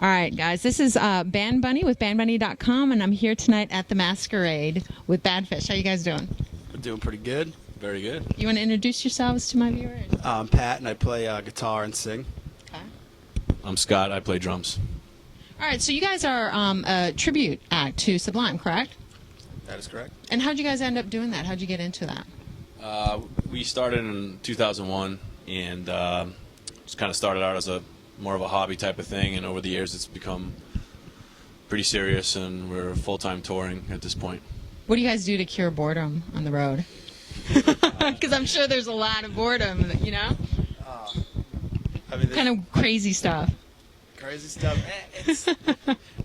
All right, guys, this is Band Bunny with BandBunny.com, and I'm here tonight at the Masquerade with BadFish. How you guys doing? We're doing pretty good. Very good. You want to introduce yourselves to my viewers? I'm Pat, and I play guitar and sing. Okay. I'm Scott. I play drums. All right, so you guys are a tribute act to Sublime, correct? That is correct. And how'd you guys end up doing that? How'd you get into that? We started in 2001, and just kind of started out as more of a hobby type of thing, and over the years it's become pretty serious, and we're full-time touring at this point. What do you guys do to cure boredom on the road? Because I'm sure there's a lot of boredom, you know? Kind of crazy stuff. Crazy stuff.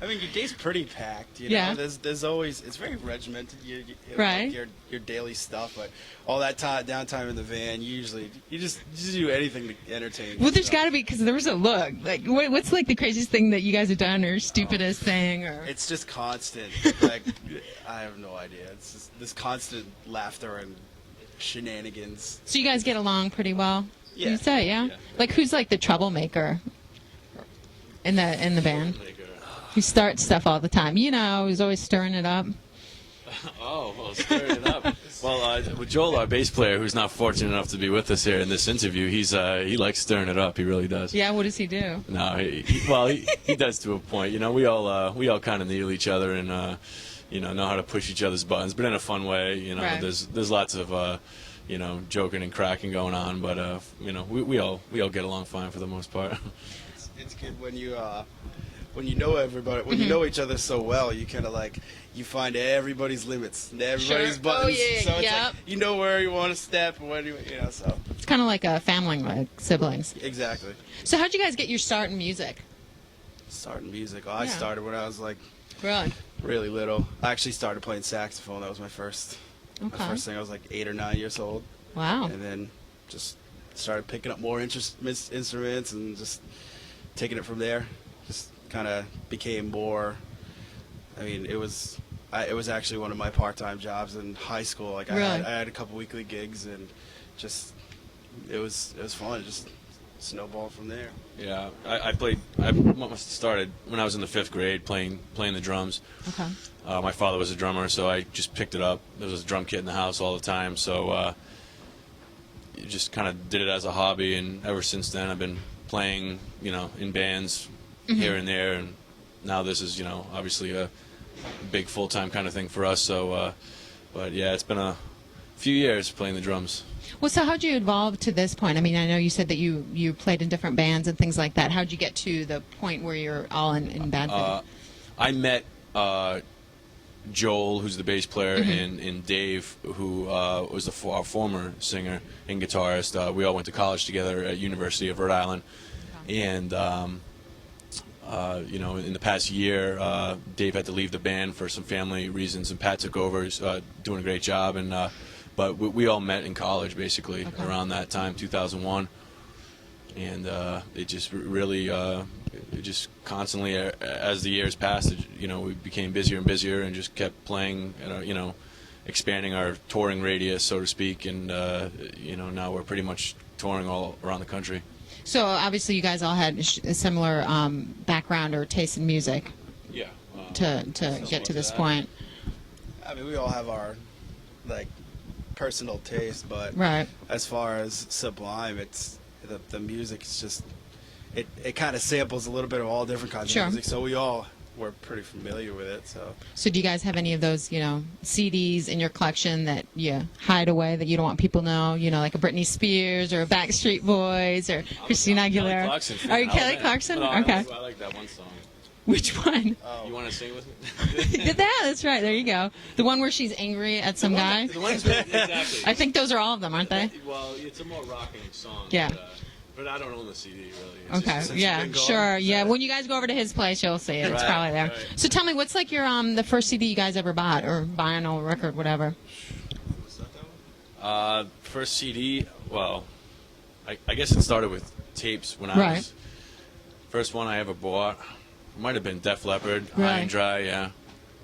I mean, your day's pretty packed. You know? Yeah. There's always, it's very regimented. Right. Like your daily stuff, but all that downtime in the van, you just do anything to entertain. Well, there's got to be, because there was a look. Like, what's like the craziest thing that you guys have done, or stupidest thing, or? It's just constant. Like, I have no idea. It's just this constant laughter and shenanigans. So you guys get along pretty well? Yeah. You say, yeah? Like, who's like the troublemaker in the band? Who starts stuff all the time? You know, who's always stirring it up. Well, stirring it up. Well, with Joel, our bass player, who's not fortunate enough to be with us here in this interview, he likes stirring it up. He really does. Yeah, what does he do? No, he does to a point. You know, we all kind of needle each other and know how to push each other's buttons, but in a fun way. You know, right. There's lots of joking and cracking going on, but we all get along fine for the most part. It's good when you know everybody, when you know each other so well, you kind of like, you find everybody's limits and everybody's buttons. Oh, yeah, so it's yep. like, you know where you want to step and when so. It's kind of like a family, like siblings. Exactly. So how'd you guys get your start in music? Starting music. I started when I was like Really? really little. I actually started playing saxophone. That was my first thing. I was like 8 or 9 years old. Wow. And then just started picking up more instruments and just taking it from there. Just kind of became more. I mean, it was actually one of my part-time jobs in high school. Like, really? I had a couple weekly gigs, and just it was fun. It just snowballed from there. Yeah, I must have started when I was in the 5th grade playing the drums. Okay. My father was a drummer, so I just picked it up. There was a drum kit in the house all the time, so just kind of did it as a hobby, and ever since then I've been playing, in bands here and there, and now this is, obviously a big full-time kind of thing for us. So, but yeah, it's been a few years playing the drums. Well, so how'd you evolve to this point? I mean, I know you said that you played in different bands and things like that. How'd you get to the point where you're all in BadFish? I met Joel, who's the bass player, and Dave, who was our former singer and guitarist. We all went to college together at University of Rhode Island. And, in the past year, Dave had to leave the band for some family reasons, and Pat took over. He's doing a great job. And but we all met in college, basically, around that time, 2001. And it just really, it just constantly, as the years passed, we became busier and busier and just kept playing, expanding our touring radius, so to speak. And, now we're pretty much touring all around the country. So obviously you guys all had a similar background or taste in music. Yeah. To get to this point. I mean, we all have our personal taste, but right. As far as Sublime, it's the music is just it kind of samples a little bit of all different kinds of music, so we're pretty familiar with it. So do you guys have any of those, CDs in your collection that you hide away that you don't want people to know, like a Britney Spears or a Backstreet Boys or Christina Aguilera? Are you Kelly Clarkson? No, okay. I like that one song. Which one? You want to sing with me? That's right. There you go. The one where she's angry at some guy? Exactly. I think those are all of them, aren't they? Well, it's a more rocking song. Yeah. But I don't own the CD, really. It's yeah, sure. Yeah, when you guys go over to his place, you'll see it. It's probably there. Right. So tell me, what's like your the first CD you guys ever bought, or vinyl, record, whatever? First CD, well, I guess it started with tapes when I was... First one I ever bought might have been Def Leppard, High and Dry, yeah.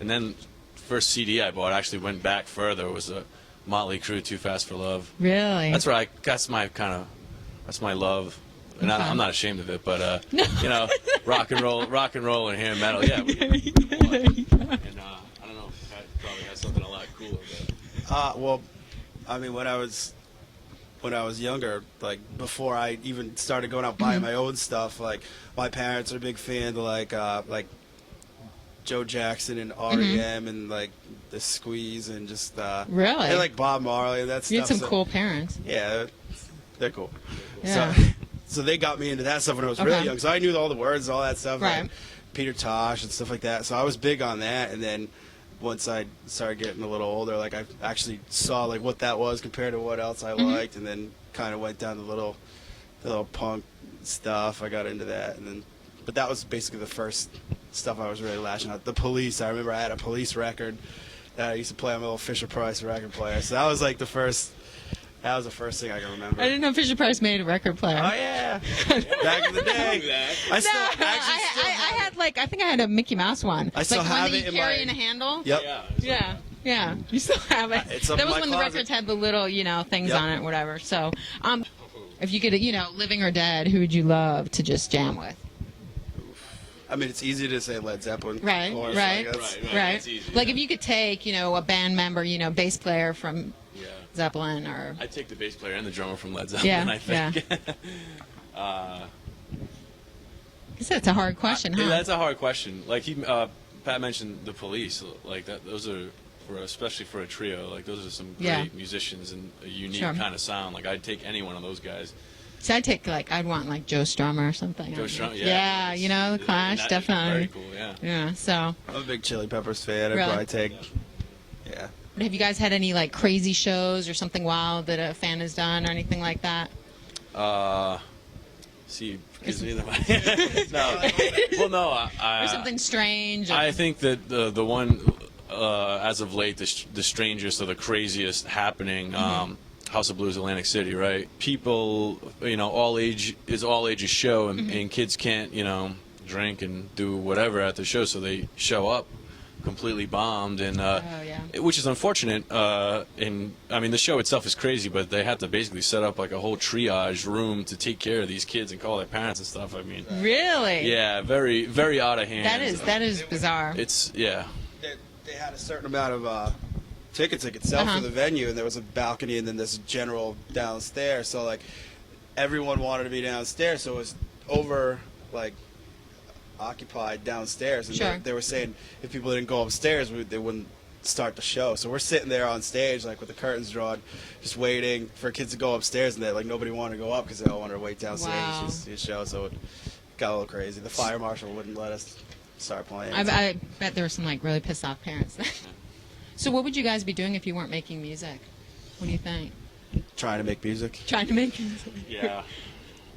And then first CD I bought actually went back further. It was a Motley Crue, Too Fast for Love. Really? That's my love and Okay. I'm not ashamed of it, but you know, rock and roll, and hair metal. Yeah, we and I don't know, Pat probably has something a lot cooler. But. Well, I mean, when I was younger, like before I even started going out buying my own stuff, like my parents are a big fan of like Joe Jackson and REM and like the Squeeze and just Really? and like Bob Marley and that stuff. You had some so, cool parents. Yeah, they're cool. Yeah. So they got me into that stuff when I was Okay. really young. So I knew all the words, all that stuff, Right. like Peter Tosh and stuff like that. So I was big on that. And then once I started getting a little older, like I actually saw like what that was compared to what else I liked, and then kind of went down the little punk stuff. I got into that, and then but that was basically the first stuff I was really lashing out. The Police. I remember I had a Police record that I used to play on my little Fisher Price record player. So that was like the first. That was the first thing I can remember. I didn't know Fisher Price made a record player. Oh yeah, back in the day. I still I had like I think I had a Mickey Mouse one. I still like have one that it you in carry my- in a handle. Yep. Yeah. You still have it. It's up That in was my when the closet. records had the little, things Yep. on it, whatever. So, if you could, living or dead, who would you love to just jam with? I mean, it's easy to say Led Zeppelin. Right, of course, right. like, that's- Right. Right. That's easy, Like yeah. if you could take, a band member, bass player from Yeah. Zeppelin or. I'd take the bass player and the drummer from Led Zeppelin, I think. I guess that's a hard question, huh? Yeah, that's a hard question. Like Pat mentioned the Police, like that. Those are especially for a trio. Like those are some great Yeah. musicians and a unique Sure. kind of sound. Like I'd take any one of those guys. So I'd want like Joe Strummer or something. Joe Strummer, yeah. Yeah, the Clash, That'd be definitely. Very cool, yeah. Yeah, so. I'm a big Chili Peppers fan. I'd Really? probably take. Yeah. Have you guys had any like crazy shows or something wild that a fan has done or anything like that? See, gives me the no. Well, no. Or something strange? Or, I think that the one as of late, the strangest or the craziest happening. House of Blues, Atlantic City, right? People, all ages show, and kids can't, drink and do whatever at the show, so they show up completely bombed, and which is unfortunate. And I mean, the show itself is crazy, but they have to basically set up like a whole triage room to take care of these kids and call their parents and stuff. I mean, really? yeah, very, very out of hand. That is bizarre. It's They had a certain amount of tickets to sell for the venue, and there was a balcony and then this general downstairs. So like everyone wanted to be downstairs, so it was over like occupied downstairs, and Sure. they were saying if people didn't go upstairs, they wouldn't start the show. So we're sitting there on stage like with the curtains drawn, just waiting for kids to go upstairs, and like nobody wanted to go up because they all wanted to wait downstairs Wow. to see the show. So it got a little crazy. The fire marshal wouldn't let us start playing. I bet there were some like really pissed off parents. So what would you guys be doing if you weren't making music? What do you think? Trying to make music. Trying to make music. Yeah,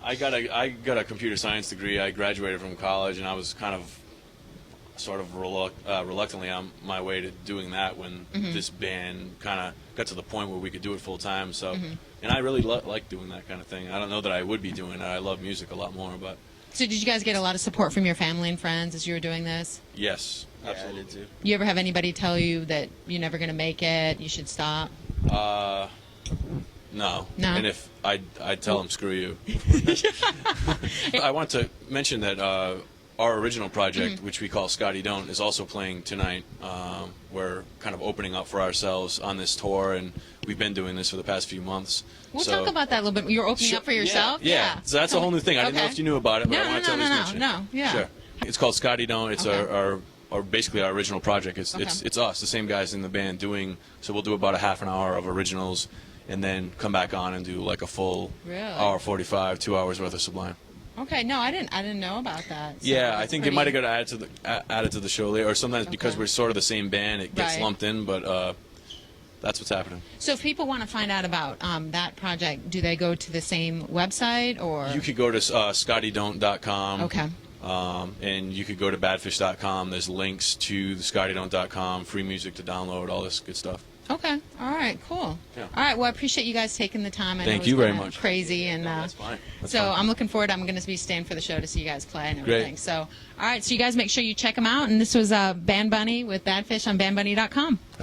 I got a computer science degree. I graduated from college, and I was kind of, sort of reluctantly on my way to doing that when this band kind of got to the point where we could do it full time. So, and I really like doing that kind of thing. I don't know that I would be doing it. I love music a lot more, but So did you guys get a lot of support from your family and friends as you were doing this? yes, Yeah, I absolutely. did too. You ever have anybody tell you that you're never going to make it, you should stop? No. No? And if I tell them, screw you. I want to mention that our original project, which we call Scotty Don't, is also playing tonight. We're kind of opening up for ourselves on this tour, and we've been doing this for the past few months. We'll So- talk about that a little bit. You're opening Sure, up for yourself? Yeah. So that's a whole new thing. I didn't know Okay. if you knew about it, but I No, want to no, at least no, mention it. no, yeah. Sure. It's called Scotty Don't. It's Okay. our basically our original project. It's us, the same guys in the band doing. So we'll do about a half an hour of originals, and then come back on and do like a full Really? hour 45, 2 hours worth of Sublime. Okay, no, I didn't know about that. So Yeah, I that's think pretty- it might have got added to the show later, or sometimes because Okay. we're sort of the same band, it gets Right. lumped in. But that's what's happening. So if people want to find out about that project, do they go to the same website or? You could go to scottydon't.com. Okay. And you could go to badfish.com. There's links to the scottydon't.com, free music to download, all this good stuff. Okay. All right. Cool. Yeah. All right. Well, I appreciate you guys taking the time. I know Thank it was you very kinda much. Crazy and. That's fine. That's So fine. I'm looking forward. I'm going to be staying for the show to see you guys play and Great. everything. So, all right. So you guys make sure you check them out. And this was Band Bunny with BadFish on BandBunny.com.